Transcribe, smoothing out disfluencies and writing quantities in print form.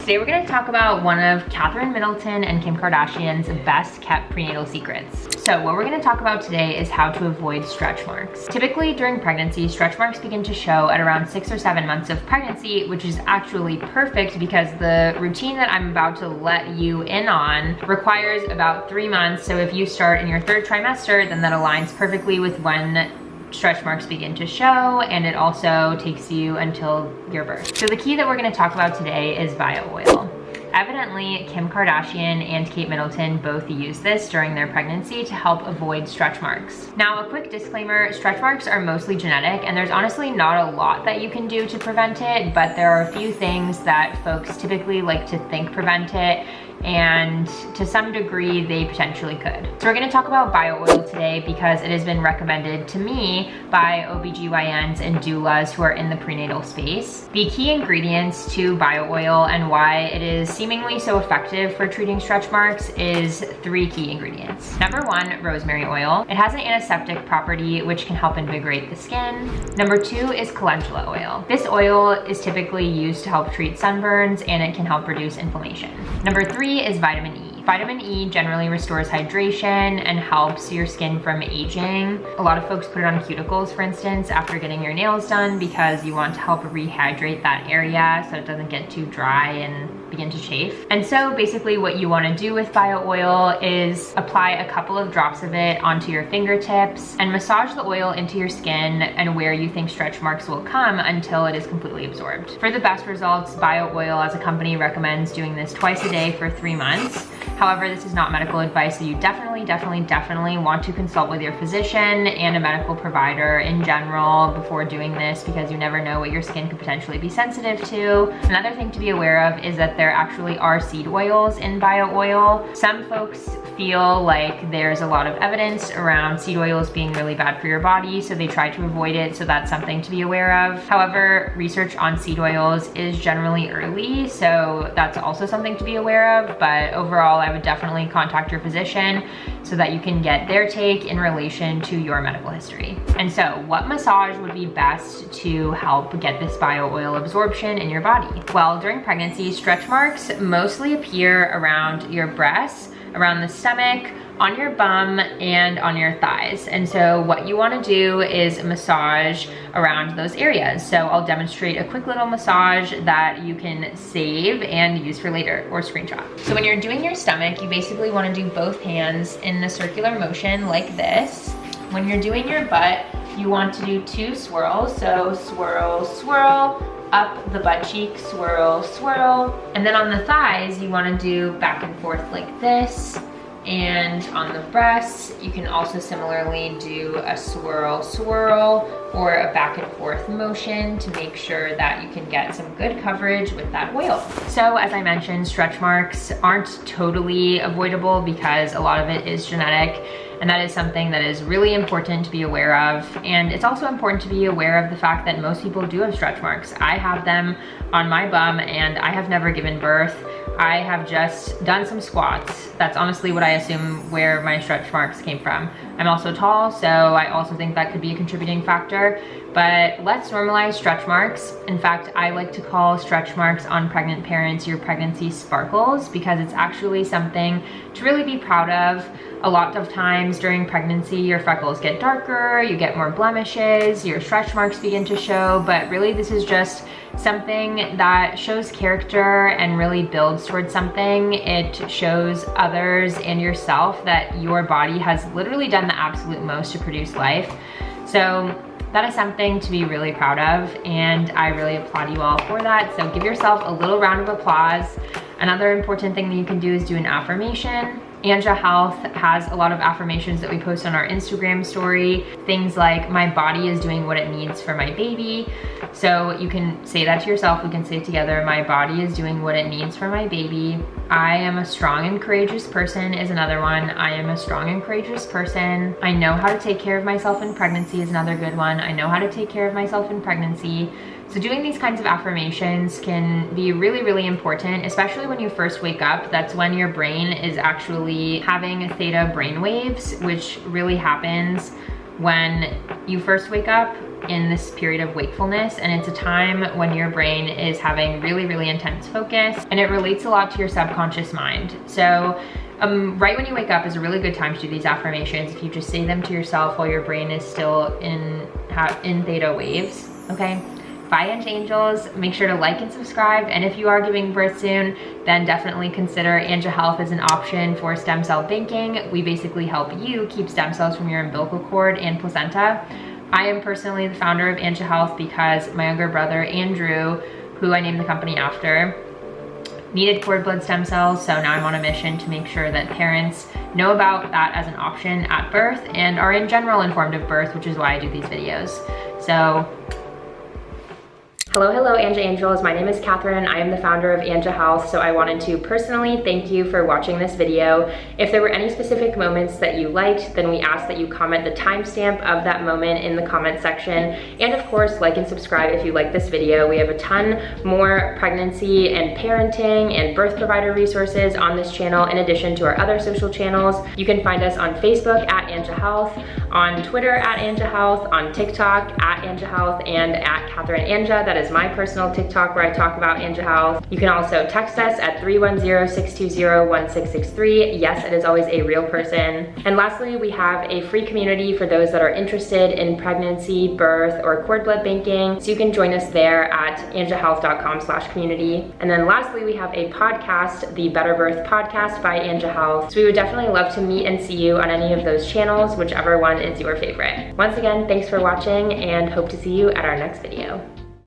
Today we're going to talk about one of Kathryn Middleton and Kim Kardashian's best kept prenatal secrets. So what we're going to talk about today is how to avoid stretch marks. Typically during pregnancy, stretch marks begin to show at around 6 or 7 months of pregnancy, which is actually perfect because the routine that I'm about to let you in on requires about 3 months. So if you start in your 3rd trimester, then that aligns perfectly with when stretch marks begin to show, and it also takes you until your birth. So the key that we're going to talk about today is bio oil. Evidently, Kim Kardashian and Kate Middleton both use this during their pregnancy to help avoid stretch marks. Now, a quick disclaimer, stretch marks are mostly genetic, and there's honestly not a lot that you can do to prevent it, but there are a few things that folks typically like to think prevent it, and to some degree they potentially could. So we're going to talk about bio oil today because it has been recommended to me by OB-GYNs and doulas who are in the prenatal space. The key ingredients to bio oil and why it is seemingly so effective for treating stretch marks is 3 key ingredients. Number 1, rosemary oil. It has an antiseptic property which can help invigorate the skin. Number 2 is calendula oil. This oil is typically used to help treat sunburns, and it can help reduce inflammation. Number 3 is vitamin E. Vitamin E generally restores hydration and helps your skin from aging. A lot of folks put it on cuticles, for instance, after getting your nails done because you want to help rehydrate that area so it doesn't get too dry and begin to chafe. And so basically what you want to do with bio oil is apply a couple of drops of it onto your fingertips and massage the oil into your skin and where you think stretch marks will come until it is completely absorbed. For the best results, bio oil as a company recommends doing this twice a day for 3 months. However, this is not medical advice, so you definitely want to consult with your physician and a medical provider in general before doing this because you never know what your skin could potentially be sensitive to. Another thing to be aware of is that there actually are seed oils in bio oil. Some folks feel like there's a lot of evidence around seed oils being really bad for your body, so they try to avoid it, so that's something to be aware of. However, research on seed oils is generally early, so that's also something to be aware of, but overall I would definitely contact your physician so that you can get their take in relation to your medical history. And so what massage would be best to help get this bio oil absorption in your body? Well, during pregnancy, stretch marks mostly appear around your breasts, around the stomach, on your bum, and on your thighs. And so what you want to do is massage around those areas. So I'll demonstrate a quick little massage that you can save and use for later or screenshot. So when you're doing your stomach, you basically want to do both hands in a circular motion like this. When you're doing your butt, you want to do 2 swirls. So swirl, swirl, up the butt cheek, swirl, swirl. And then on the thighs, you want to do back and forth like this. And on the breasts, you can also similarly do a swirl, swirl, or a back and forth motion to make sure that you can get some good coverage with that oil. So as I mentioned, stretch marks aren't totally avoidable because a lot of it is genetic. And that is something that is really important to be aware of. And it's also important to be aware of the fact that most people do have stretch marks. I have them on my bum and I have never given birth. I have just done some squats. That's honestly what I assume where my stretch marks came from. I'm also tall, so I also think that could be a contributing factor. But let's normalize stretch marks. In fact, I like to call stretch marks on pregnant parents your pregnancy sparkles because it's actually something to really be proud of. A lot of times during pregnancy, your freckles get darker, you get more blemishes, your stretch marks begin to show, but really this is just something that shows character and really builds towards something. It shows others and yourself that your body has literally done the absolute most to produce life. So that is something to be really proud of, and I really applaud you all for that. So give yourself a little round of applause. Another important thing that you can do is do an affirmation. Anja Health has a lot of affirmations that we post on our Instagram story. Things like, my body is doing what it needs for my baby. So you can say that to yourself. We can say it together. My body is doing what it needs for my baby. I am a strong and courageous person is another one. I am a strong and courageous person. I know how to take care of myself in pregnancy is another good one. I know how to take care of myself in pregnancy. So doing these kinds of affirmations can be really, really important, especially when you first wake up. That's when your brain is actually having theta brain waves, which really happens when you first wake up. in this period of wakefulness, and it's a time when your brain is having really, really intense focus, and it relates a lot to your subconscious mind. So right when you wake up is a really good time to do these affirmations if you just say them to yourself while your brain is still in theta waves, okay? Bye, Anja Angels. Make sure to like and subscribe. And if you are giving birth soon, then definitely consider Anja Health as an option for stem cell banking. We basically help you keep stem cells from your umbilical cord and placenta. I am personally the founder of Anja Health because my younger brother, Andrew, who I named the company after, needed cord blood stem cells. So now I'm on a mission to make sure that parents know about that as an option at birth and are in general informed of birth, which is why I do these videos. So hello, Anja Angels. My name is Kathryn. I am the founder of Anja Health, so I wanted to personally thank you for watching this video. If there were any specific moments that you liked, then we ask that you comment the timestamp of that moment in the comment section. And of course, like and subscribe if you like this video. We have a ton more pregnancy and parenting and birth provider resources on this channel, in addition to our other social channels. You can find us on Facebook at Anja Health, on Twitter at Anja Health, on TikTok at Anja Health, and at Kathryn Anja. That is my personal TikTok where I talk about Anja Health. You can also text us at 310-620-1663. Yes, it is always a real person. And lastly, we have a free community for those that are interested in pregnancy, birth, or cord blood banking. So you can join us there at anjahealth.com/community. And then lastly, we have a podcast, the Better Birth Podcast by Anja Health. So we would definitely love to meet and see you on any of those channels, whichever one is your favorite. Once again, thanks for watching and hope to see you at our next video.